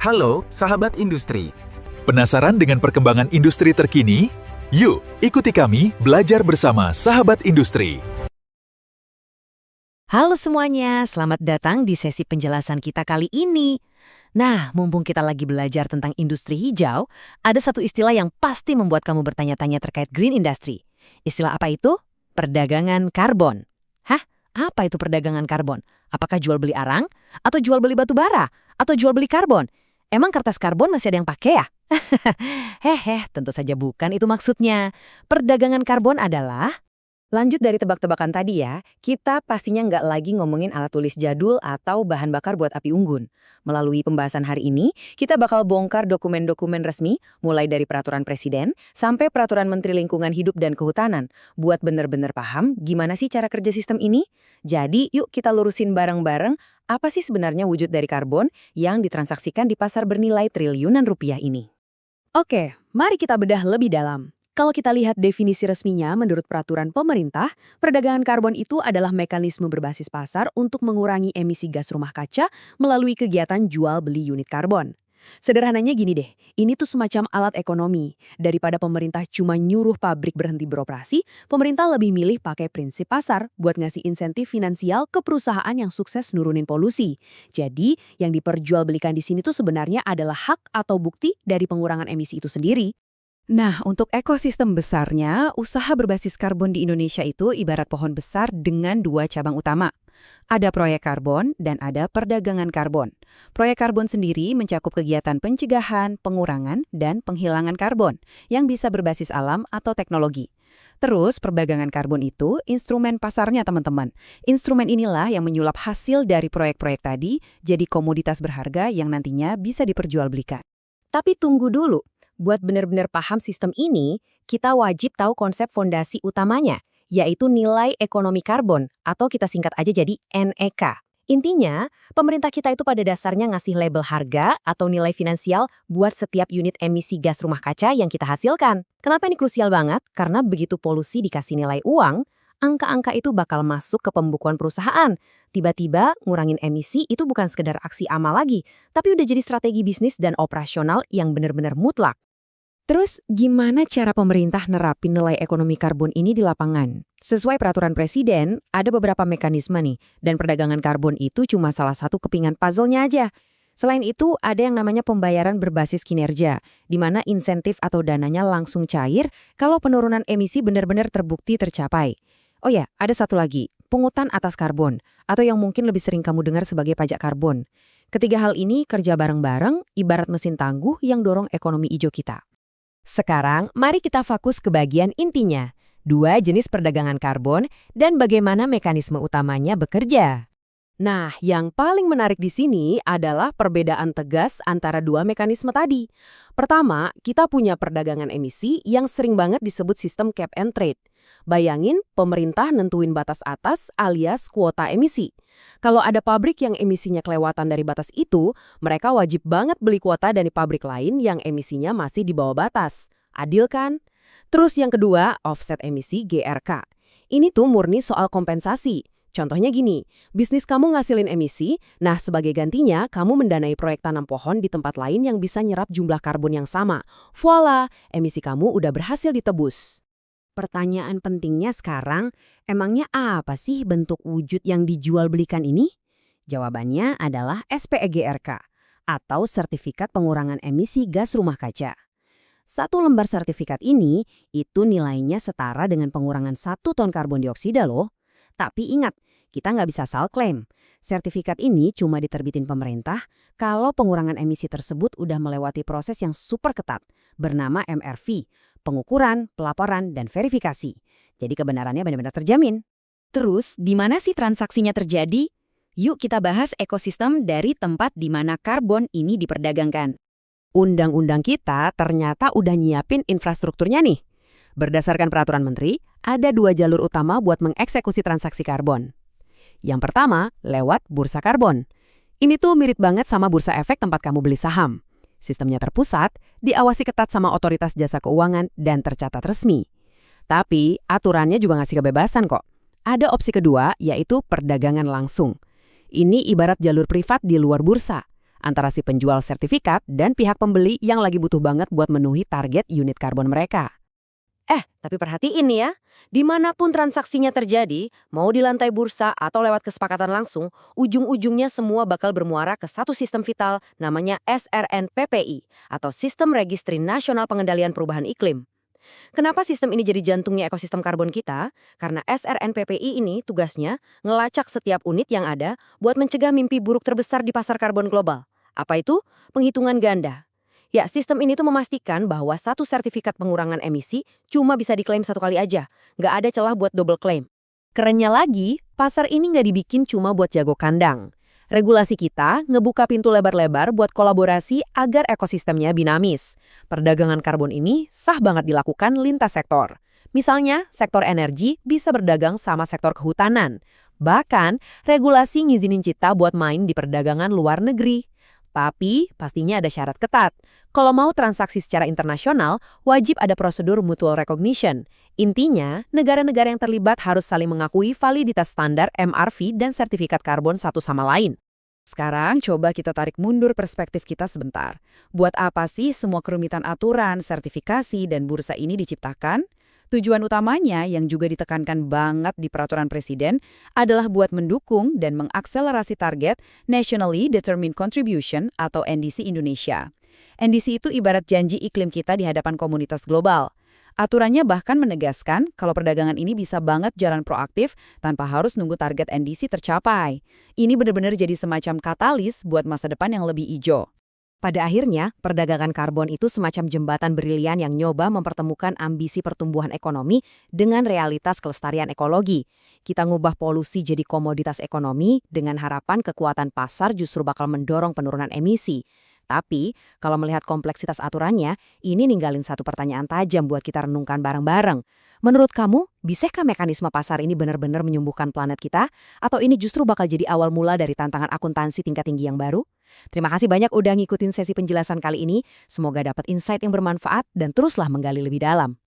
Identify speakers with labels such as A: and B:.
A: Halo, sahabat industri.
B: Penasaran dengan perkembangan industri terkini? Yuk, ikuti kami belajar bersama sahabat industri.
C: Halo semuanya, selamat datang di sesi penjelasan kita kali ini. Nah, mumpung kita lagi belajar tentang industri hijau, ada satu istilah yang pasti membuat kamu bertanya-tanya terkait green industry. Istilah apa itu? Perdagangan karbon. Hah? Apa itu perdagangan karbon? Apakah jual beli arang? Atau jual beli batu bara? Atau jual beli karbon? Emang kertas karbon masih ada yang pakai ya? Hehe, tentu saja bukan itu maksudnya. Perdagangan karbon adalah... Lanjut dari tebak-tebakan tadi ya, kita pastinya nggak lagi ngomongin alat tulis jadul atau bahan bakar buat api unggun. Melalui pembahasan hari ini, kita bakal bongkar dokumen-dokumen resmi, mulai dari peraturan presiden sampai peraturan Menteri Lingkungan Hidup dan Kehutanan, buat bener-bener paham gimana sih cara kerja sistem ini. Jadi, yuk kita lurusin bareng-bareng apa sih sebenarnya wujud dari karbon yang ditransaksikan di pasar bernilai triliunan rupiah ini. Oke, mari kita bedah lebih dalam. Kalau kita lihat definisi resminya menurut peraturan pemerintah, perdagangan karbon itu adalah mekanisme berbasis pasar untuk mengurangi emisi gas rumah kaca melalui kegiatan jual beli unit karbon. Sederhananya gini deh, ini tuh semacam alat ekonomi. Daripada pemerintah cuma nyuruh pabrik berhenti beroperasi, pemerintah lebih milih pakai prinsip pasar buat ngasih insentif finansial ke perusahaan yang sukses nurunin polusi. Jadi, yang diperjualbelikan di sini tuh sebenarnya adalah hak atau bukti dari pengurangan emisi itu sendiri. Nah, untuk ekosistem besarnya, usaha berbasis karbon di Indonesia itu ibarat pohon besar dengan dua cabang utama. Ada proyek karbon dan ada perdagangan karbon. Proyek karbon sendiri mencakup kegiatan pencegahan, pengurangan, dan penghilangan karbon yang bisa berbasis alam atau teknologi. Terus, perdagangan karbon itu instrumen pasarnya teman-teman. Instrumen inilah yang menyulap hasil dari proyek-proyek tadi jadi komoditas berharga yang nantinya bisa diperjualbelikan. Tapi tunggu dulu. Buat benar-benar paham sistem ini, kita wajib tahu konsep fondasi utamanya, yaitu nilai ekonomi karbon, atau kita singkat aja jadi NEK. Intinya, pemerintah kita itu pada dasarnya ngasih label harga atau nilai finansial buat setiap unit emisi gas rumah kaca yang kita hasilkan. Kenapa ini krusial banget? Karena begitu polusi dikasih nilai uang, angka-angka itu bakal masuk ke pembukuan perusahaan. Tiba-tiba ngurangin emisi itu bukan sekedar aksi amal lagi, tapi udah jadi strategi bisnis dan operasional yang benar-benar mutlak. Terus, gimana cara pemerintah nerapin nilai ekonomi karbon ini di lapangan? Sesuai peraturan presiden, ada beberapa mekanisme nih, dan perdagangan karbon itu cuma salah satu kepingan puzzle-nya aja. Selain itu, ada yang namanya pembayaran berbasis kinerja, di mana insentif atau dananya langsung cair kalau penurunan emisi benar-benar terbukti tercapai. Oh ya, ada satu lagi, pungutan atas karbon, atau yang mungkin lebih sering kamu dengar sebagai pajak karbon. Ketiga hal ini kerja bareng-bareng, ibarat mesin tangguh yang dorong ekonomi hijau kita. Sekarang, mari kita fokus ke bagian intinya, dua jenis perdagangan karbon dan bagaimana mekanisme utamanya bekerja. Nah, yang paling menarik di sini adalah perbedaan tegas antara dua mekanisme tadi. Pertama, kita punya perdagangan emisi yang sering banget disebut sistem cap and trade. Bayangin, pemerintah nentuin batas atas alias kuota emisi. Kalau ada pabrik yang emisinya kelewatan dari batas itu, mereka wajib banget beli kuota dari pabrik lain yang emisinya masih di bawah batas. Adil kan? Terus yang kedua, offset emisi GRK. Ini tuh murni soal kompensasi. Contohnya gini, bisnis kamu ngasilin emisi, nah sebagai gantinya kamu mendanai proyek tanam pohon di tempat lain yang bisa nyerap jumlah karbon yang sama. Voila, emisi kamu udah berhasil ditebus. Pertanyaan pentingnya sekarang, emangnya apa sih bentuk wujud yang dijual belikan ini? Jawabannya adalah SPEGRK, atau Sertifikat Pengurangan Emisi Gas Rumah Kaca. Satu lembar sertifikat ini, itu nilainya setara dengan pengurangan 1 ton karbon dioksida loh. Tapi ingat, kita nggak bisa asal klaim. Sertifikat ini cuma diterbitin pemerintah kalau pengurangan emisi tersebut udah melewati proses yang super ketat, bernama MRV, pengukuran, pelaporan, dan verifikasi. Jadi kebenarannya benar-benar terjamin. Terus, di mana sih transaksinya terjadi? Yuk kita bahas ekosistem dari tempat di mana karbon ini diperdagangkan. Undang-undang kita ternyata udah nyiapin infrastrukturnya nih. Berdasarkan peraturan menteri, ada 2 jalur utama buat mengeksekusi transaksi karbon. Yang pertama, lewat bursa karbon. Ini tuh mirip banget sama bursa efek tempat kamu beli saham. Sistemnya terpusat, diawasi ketat sama otoritas jasa keuangan, dan tercatat resmi. Tapi, aturannya juga ngasih kebebasan kok. Ada opsi kedua, yaitu perdagangan langsung. Ini ibarat jalur privat di luar bursa.
D: antara si penjual sertifikat dan pihak pembeli yang lagi butuh banget buat memenuhi target unit karbon mereka.
C: Tapi perhatiin nih ya, dimanapun transaksinya terjadi, mau di lantai bursa atau lewat kesepakatan langsung, ujung-ujungnya semua bakal bermuara ke satu sistem vital namanya SRNPPI, atau Sistem Registry Nasional Pengendalian Perubahan Iklim. Kenapa sistem ini jadi jantungnya ekosistem karbon kita? Karena SRNPPI ini tugasnya ngelacak setiap unit yang ada buat mencegah mimpi buruk terbesar di pasar karbon global. Apa itu? Penghitungan ganda. Ya, sistem ini tuh memastikan bahwa satu sertifikat pengurangan emisi cuma bisa diklaim satu kali aja. Nggak ada celah buat double claim.
D: Kerennya lagi, pasar ini nggak dibikin cuma buat jago kandang. Regulasi kita ngebuka pintu lebar-lebar buat kolaborasi agar ekosistemnya dinamis. Perdagangan karbon ini sah banget dilakukan lintas sektor. Misalnya, sektor energi bisa berdagang sama sektor kehutanan. Bahkan, regulasi ngizinin kita buat main di perdagangan luar negeri. Tapi, pastinya ada syarat ketat. Kalau mau transaksi secara internasional, wajib ada prosedur mutual recognition. Intinya, negara-negara yang terlibat harus saling mengakui validitas standar MRV dan sertifikat karbon satu sama lain. Sekarang, coba kita tarik mundur perspektif kita sebentar. Buat apa sih semua kerumitan aturan, sertifikasi, dan bursa ini diciptakan? Tujuan utamanya yang juga ditekankan banget di peraturan presiden adalah buat mendukung dan mengakselerasi target Nationally Determined Contribution atau NDC Indonesia. NDC itu ibarat janji iklim kita di hadapan komunitas global. Aturannya bahkan menegaskan kalau perdagangan ini bisa banget jalan proaktif tanpa harus nunggu target NDC tercapai. Ini benar-benar jadi semacam katalis buat masa depan yang lebih hijau.
C: Pada akhirnya, perdagangan karbon itu semacam jembatan brilian yang nyoba mempertemukan ambisi pertumbuhan ekonomi dengan realitas kelestarian ekologi. Kita ngubah polusi jadi komoditas ekonomi dengan harapan kekuatan pasar justru bakal mendorong penurunan emisi. Tapi, kalau melihat kompleksitas aturannya, ini ninggalin satu pertanyaan tajam buat kita renungkan bareng-bareng. Menurut kamu, bisakah mekanisme pasar ini benar-benar menyembuhkan planet kita? Atau ini justru bakal jadi awal mula dari tantangan akuntansi tingkat tinggi yang baru? Terima kasih banyak udah ngikutin sesi penjelasan kali ini. Semoga dapat insight yang bermanfaat dan teruslah menggali lebih dalam.